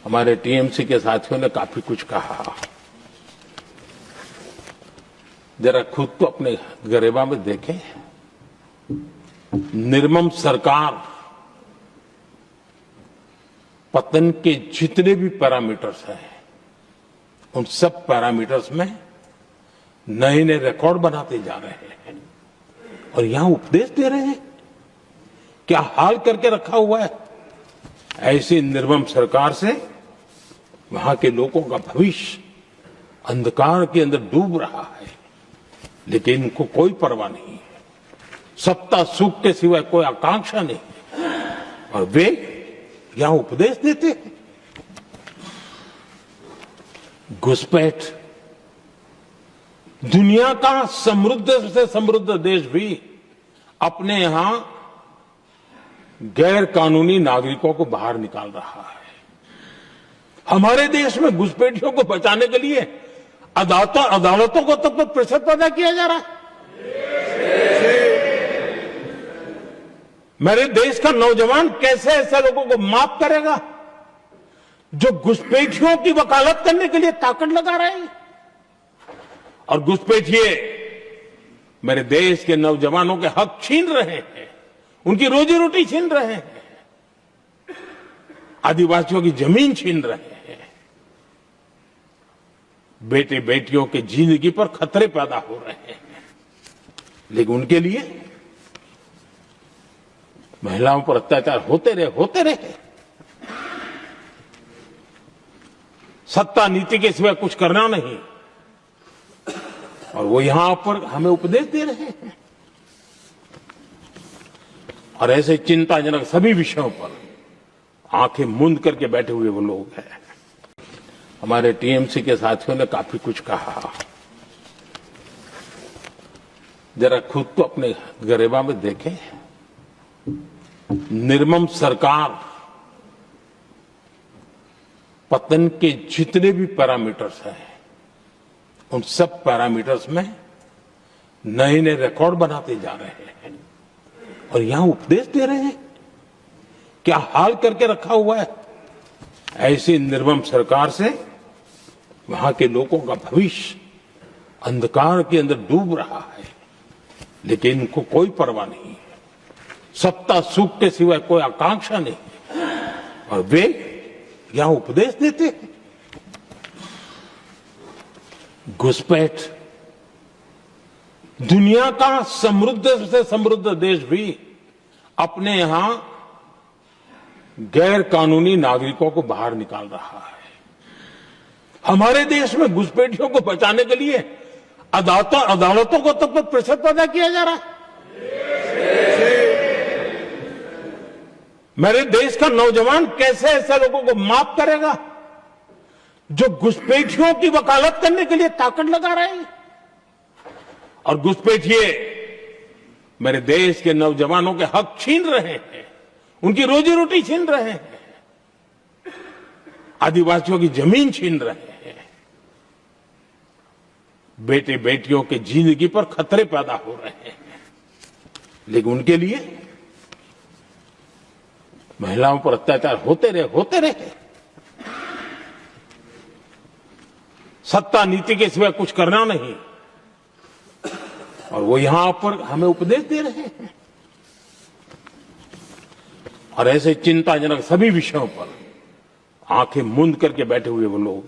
हमारे टीएमसी के साथियों ने काफी कुछ कहा। जरा खुद तो अपने गरेबा में देखें। निर्मम सरकार पतन के जितने भी पैरामीटर्स हैं, उन सब पैरामीटर्स में नए नए रिकॉर्ड बनाते जा रहे हैं और यहां उपदेश दे रहे हैं। क्या हाल करके रखा हुआ है। ऐसी निर्मम सरकार से वहां के लोगों का भविष्य अंधकार के अंदर डूब रहा है, लेकिन इनको कोई परवाह नहीं है। सत्ता सुख के सिवाय कोई आकांक्षा नहीं और वे यहां उपदेश देते हैं। घुसपैठ दुनिया का समृद्ध से समृद्ध देश भी अपने यहां गैर कानूनी नागरिकों को बाहर निकाल रहा है। हमारे देश में घुसपैठियों को बचाने के लिए अदालतों को तब तक प्रेशर पैदा किया जा रहा है। मेरे देश का नौजवान कैसे ऐसे लोगों को माफ करेगा जो घुसपैठियों की वकालत करने के लिए ताकत लगा रहे हैं। और घुसपैठिए मेरे देश के नौजवानों के हक छीन रहे हैं, उनकी रोजी रोटी छीन रहे हैं, आदिवासियों की जमीन छीन रहे हैं। बेटे बेटियों के जिंदगी पर खतरे पैदा हो रहे हैं, लेकिन उनके लिए महिलाओं पर अत्याचार होते रहे। सत्ता नीति के सिवाय कुछ करना नहीं और वो यहां पर हमें उपदेश दे रहे हैं। और ऐसे चिंताजनक सभी विषयों पर आंखें मूंद करके बैठे हुए वो लोग हैं। हमारे टीएमसी के साथियों ने काफी कुछ कहा। जरा खुद तो अपने गरेबा में देखें। निर्मम सरकार पतन के जितने भी पैरामीटर्स हैं, उन सब पैरामीटर्स में नए नए रिकॉर्ड बनाते जा रहे हैं और यहां उपदेश दे रहे हैं। क्या हाल करके रखा हुआ है। ऐसी निर्मम सरकार से वहां के लोगों का भविष्य अंधकार के अंदर डूब रहा है, लेकिन इनको कोई परवाह नहीं है। सत्ता सुख के सिवाय कोई आकांक्षा नहीं और वे यहां उपदेश देते हैं। घुसपैठ दुनिया का समृद्ध से समृद्ध देश भी अपने यहां गैर कानूनी नागरिकों को बाहर निकाल रहा है। हमारे देश में घुसपैठियों को बचाने के लिए अदालतों को तब तक प्रेशर पैदा किया जा रहा है। मेरे देश का नौजवान कैसे ऐसे लोगों को माफ करेगा जो घुसपैठियों की वकालत करने के लिए ताकत लगा रहे हैं। और घुसपैठिए मेरे देश के नौजवानों के हक छीन रहे हैं, उनकी रोजी रोटी छीन रहे हैं, आदिवासियों की जमीन छीन रहे हैं। बेटे बेटियों के जिंदगी पर खतरे पैदा हो रहे हैं, लेकिन उनके लिए महिलाओं पर अत्याचार होते रहे। सत्ता नीति के सिवाय कुछ करना नहीं और वो यहां पर हमें उपदेश दे रहे हैं। और ऐसे चिंताजनक सभी विषयों पर आंखें मूंद करके बैठे हुए वो लोग